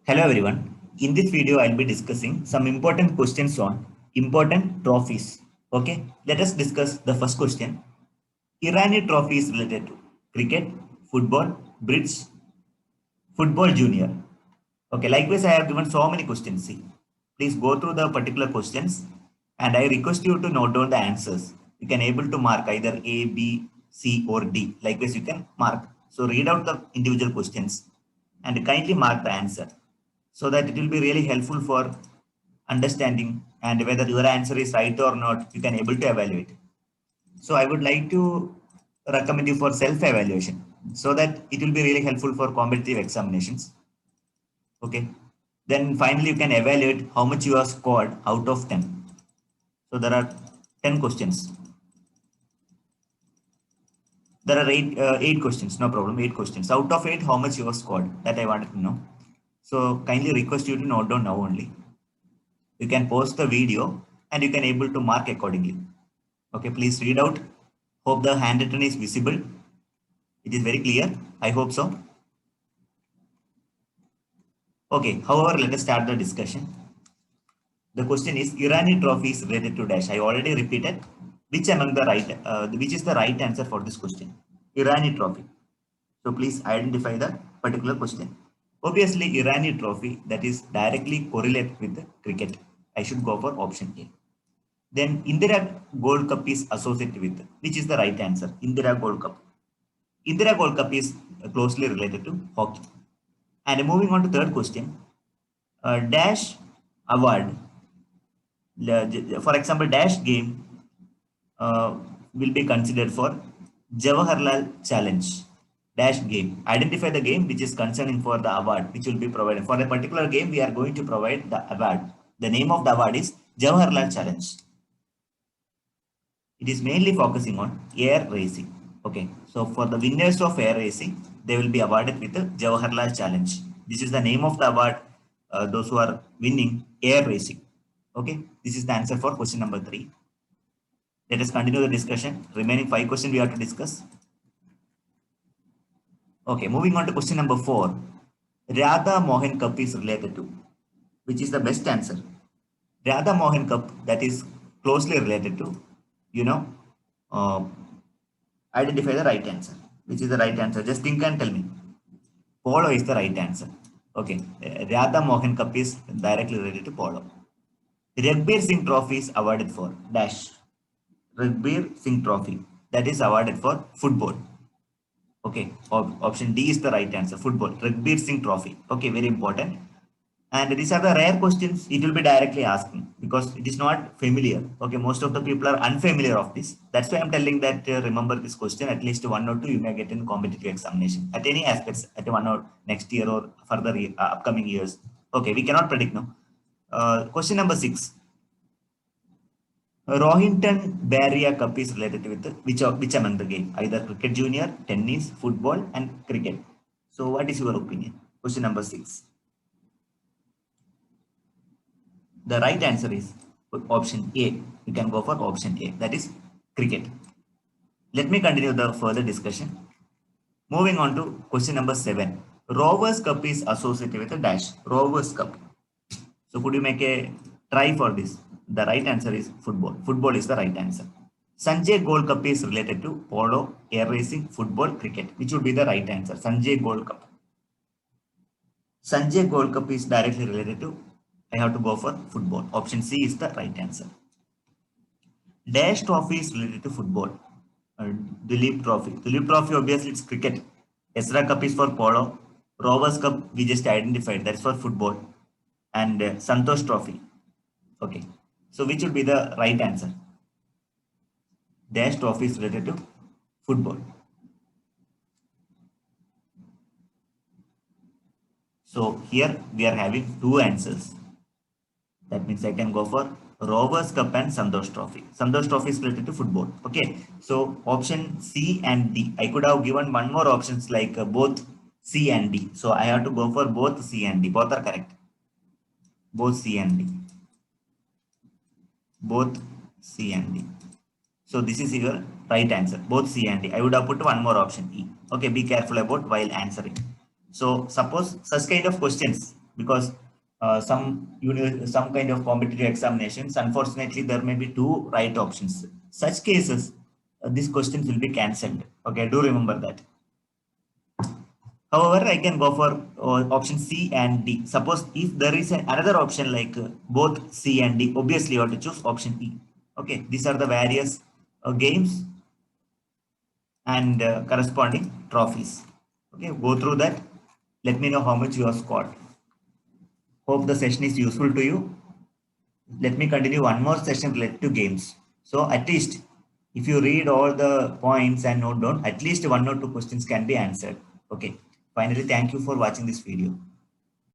Hello everyone. In this video, I'll be discussing some important questions on important trophies. Okay, let us discuss the first question. Irani trophy is related to cricket, football, bridge, football junior. Okay, likewise, I have given so many questions. See, please go through the particular questions and I request you to note down the answers. You can able to mark either A, B, C or D. Likewise, you can mark. So read out the individual questions and kindly mark the answer so that it will be really helpful for understanding and whether your answer is right or not, you can able to evaluate. So I would like to recommend you for self-evaluation so that it will be really helpful for competitive examinations. Okay. Then finally, you can evaluate how much you have scored out of 10. So there are 10 questions. There are eight questions, no problem, 8 questions. Out of 8, how much you have scored? That I wanted to know. So kindly request you to note down now only. You can post the video and you can able to mark accordingly. Okay, please read out. Hope the handwritten is visible. It is very clear. I hope so. Okay, however, let us start the discussion. The question is Irani trophy is related to dash. I already repeated. Which among the which is the right answer for this question? Irani trophy. So please identify the particular question. Obviously, Irani trophy that is directly correlated with the cricket. I should go for option A. Then Indira Gold Cup is associated with, which is the right answer? Indira Gold Cup. Indira Gold Cup is closely related to hockey. And moving on to third question, Dash award, for example, Dash game will be considered for Jawaharlal Challenge. Dash game. Identify the game which is concerning for the award which will be provided. For a particular game, we are going to provide the award. The name of the award is Jawaharlal Challenge. It is mainly focusing on air racing. Okay, so for the winners of air racing, they will be awarded with the Jawaharlal Challenge. This is the name of the award. Those who are winning air racing. Okay, this is the answer for question number 3. Let us continue the discussion. Remaining 5 questions we have to discuss. Okay, moving on to question number 4. Radha Mohan Cup is related to, which is the best answer? Radha Mohan Cup, that is closely related to, uh, identify the right answer. Which is the right answer? Just think and tell me. Polo is the right answer. Okay, Radha Mohan Cup is directly related to polo. Ragbir Singh Trophy is awarded for dash. Ragbir Singh Trophy, that is awarded for football. Okay, option D is the right answer. Football, Ragbir Singh Trophy. Okay, very important. And these are the rare questions it will be directly asking because it is not familiar. Okay, most of the people are unfamiliar of this. That's why I'm telling that remember this question, at least 1 or 2 you may get in competitive examination at any aspects at 1 or next year or further upcoming years. Okay, we cannot predict now. Question number 6. Rohinton Barria Cup is related with which among the game? Either cricket junior, tennis, football, and cricket. So, what is your opinion? Question number 6. The right answer is option A. You can go for option A. That is cricket. Let me continue the further discussion. Moving on to question number 7. Rovers Cup is associated with a dash. Rovers Cup. So, could you make a try for this? The right answer is football. Football is the right answer. Sanjay Gold Cup is related to polo, air racing, football, cricket. Which would be the right answer? Sanjay Gold Cup. Sanjay Gold Cup is directly related to, I have to go for football. Option C is the right answer. Dash Trophy is related to football. Duleep Trophy. Duleep Trophy, obviously, it's cricket. Esra Cup is for polo. Rovers Cup, we just identified. That's for football. And Santosh Trophy. Okay. So, which would be the right answer? Dash Trophy is related to football. So, here we are having 2 answers. That means I can go for Rovers Cup and Santosh Trophy. Santosh Trophy is related to football. Okay. So option C and D. I could have given one more options like both C and D. So I have to go for both C and D. Both are correct. Both C and D. Both C and D. So this is your right answer. Both C and D. I would have put one more option E. Okay. Be careful about while answering. So suppose such kind of questions because some kind of competitive examinations, unfortunately, there may be two right options. Such cases, these questions will be cancelled. Okay, do remember that. However, I can go for option C and D. Suppose if there is another option like both C and D, obviously you have to choose option E. Okay, these are the various games and corresponding trophies. Okay, go through that. Let me know how much you have scored. Hope the session is useful to you. Let me continue one more session related to games. So at least if you read all the points and note down, at least one or two questions can be answered. Okay. Finally, thank you for watching this video.